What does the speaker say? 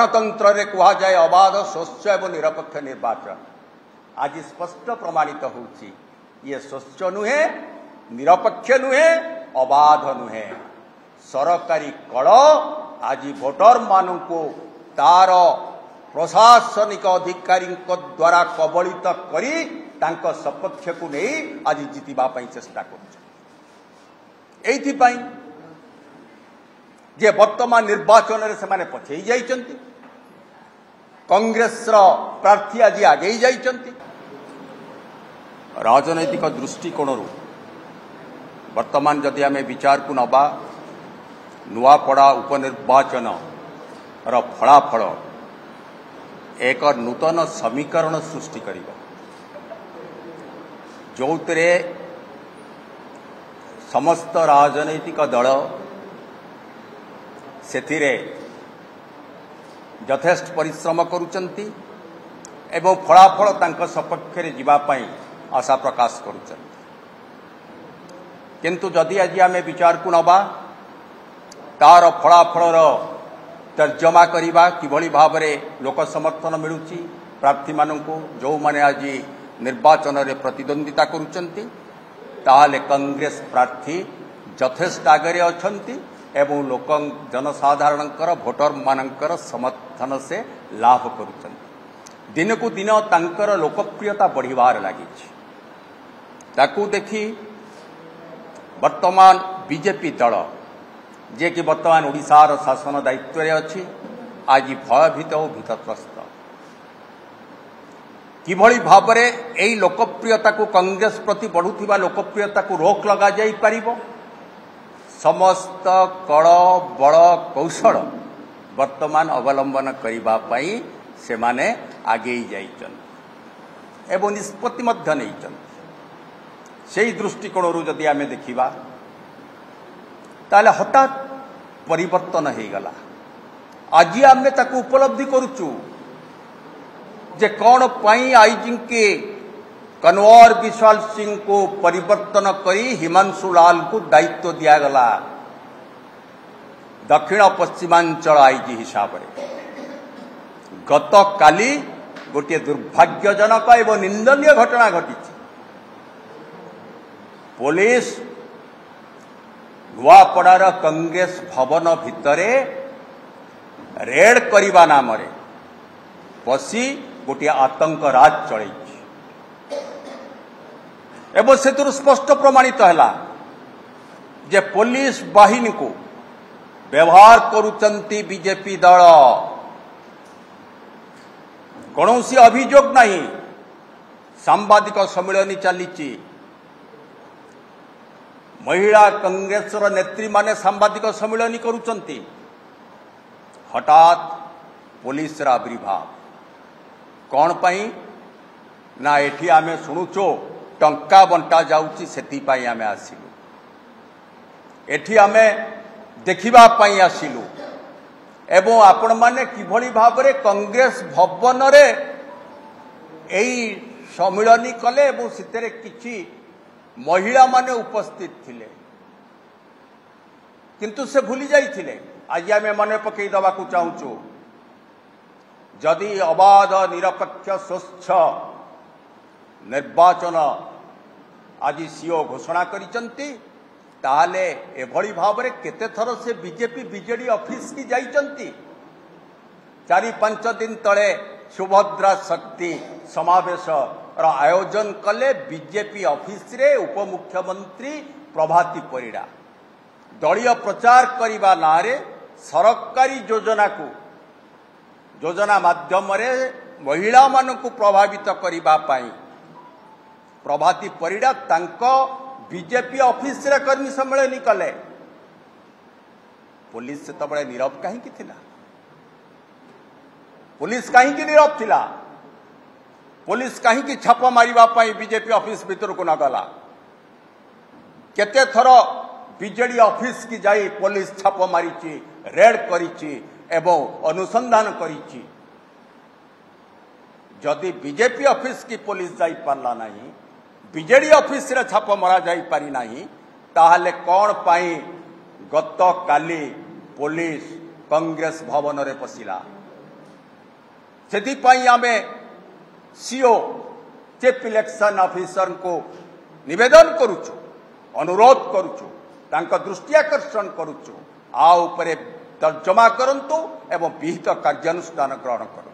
गणतंत्र रे कुहा जाए अबाध स्वच्छ एवं निरपेक्ष निर्वाचन आज स्पष्ट प्रमाणित होउछि ये स्वच्छ नुहे निरपेक्ष नुहे अबाध नुहे सरकारी कल आज भोटर मानू तार प्रशासनिक अधिकारी द्वारा कबलित करी तांको सपक्ष को नहीं आज जीतिबा पई चेष्टा कर जे वर्तमान निर्वाचन रे से पछई जाइचंती कांग्रेस रो प्रार्थी आज आगे जाइचंती राजनैतिक दृष्टिकोण वर्तमान जदि आम विचार को नबा नुआपड़ा उपनिर्वाचन रो फलाफल एक नूतन समीकरण सृष्टि करिबो जोतरे समस्त राजनैतिक दल सेथिरे यथेष्ट परिश्रम करुचंती एवं फलाफल तांको सपक्ष रे जीवा पई आशा प्रकाश करुचंती किंतु जदि आज आम विचार को नबा तार फलाफल तर्जमा करिबा किभली भाबरे लोक समर्थन मिलुची प्रार्थी माननकु जो माने आज निर्वाचन रे प्रतिद्वंदिता करुचंती ताले कांग्रेस प्रार्थी यथेष्ट आगे अछंती एवं लोक जनसाधारणकर भोटर मानकर समर्थन से लाभ करुचंती दिन को दिन तांकर लोकप्रियता बढ़िबार लागि ताकू देखी वर्तमान बीजेपी दल जे कि वर्तमान ओडिशार शासन दायित्व रे अछि आज भयभीत और भीतत्रस्त किभली भाबरे एई लोकप्रियता को कांग्रेस प्रति बढ़ुथिबा लोकप्रियता को रोक लगा जाई परिबो समस्त कल बल कौशल वर्तमान अवलंबन करिबा पई से माने आगे जाइचन एवं निष्पत्ति मध्य नैचन से दृष्टिकोण जदि आमे देखिबा ताले हठात परिवर्तन हो गला आज आम ताकू उपलब्धि करुचु जे कौन पाई आईजी के कन्वर विशाल सिंह को परिवर्तन करी हिमांशु लाल को दायित्व दिया गला दक्षिण पश्चिमांचल आईजी हिसाब रे गत काली गोटे दुर्भाग्यजनक एवं निंदनीय घटना घटी पुलिस नुआपड़ार कांग्रेस भवन भितरे रेड करिबा नाम रे पसी गोटे आतंक राज चलै एवं से स्पष्ट प्रमाणित है जे पुलिस बाहिनी को व्यवहार करुचंती बीजेपी दल कौनसी अभियोग नहीं सांबादिक सम्मेलन चली महिला कांग्रेस नेत्री माने सांबादिक सम्मेलन करुचंती हठात पुलिस आविर्भाव कौन पाई ना एठी आमे शुणुचो टंका बंटा जाउची सेति पाई आमे आसिलु एठी आमे देखिबा पाई आसिलु एवं आपण माने किभली भाबरे कांग्रेस भवन रे एई सम्मेलन कले एवं सितरे किछि महिला माने उपस्थित थिले किंतु से भूली जाइथिले आज आमे मने पकई दबा को चाहूचु जदि अबाध निरपेक्ष स्वच्छ निर्वाचन आज सीओ घोषणा करिचंती ताले एभली भाबरे केते थर से बीजेपी बीजेडी ऑफिस की जाइचंती 4-5 दिन तले सुभद्रा शक्ति समावेश आयोजन कले बीजेपी ऑफिस रे उपमुख्यमंत्री प्रभाती परिड़ा दलीय प्रचार करिबा नारे सरकारी योजना माध्यम रे महिला मानकु प्रभावित करिबा पाई प्रभाती परिड़ा तांको बीजेपी ऑफिस रे कर्मी सम्मेलन कले पुलिस से तबळे नीरव कहीं थिला पुलिस कहीं नीरव थिला पुलिस कहीं छाप मारिबा पाई बीजेपी ऑफिस भीतर को न गला केते थर बीजेडी ऑफिस की जाई पुलिस छाप मारिची रेड करिची एवं अनुसंधान करिची जदि बीजेपी ऑफिस की पुलिस जाई पारला नहीं बीजेडी ऑफिस रे छाप मरा जाई पारी नहीं ताहले कौन पाई गत काली पुलिस कांग्रेस भवन रे पसिला से आमे सीओ चीफ इलेक्शन ऑफिसर को निवेदन करुचु अनुरोध करुचु तांका दृष्टि आकर्षण करुचु आ उपरे तर्जमा करंतु एवं विहित कार्यानुष्ठान ग्रहण करूँ।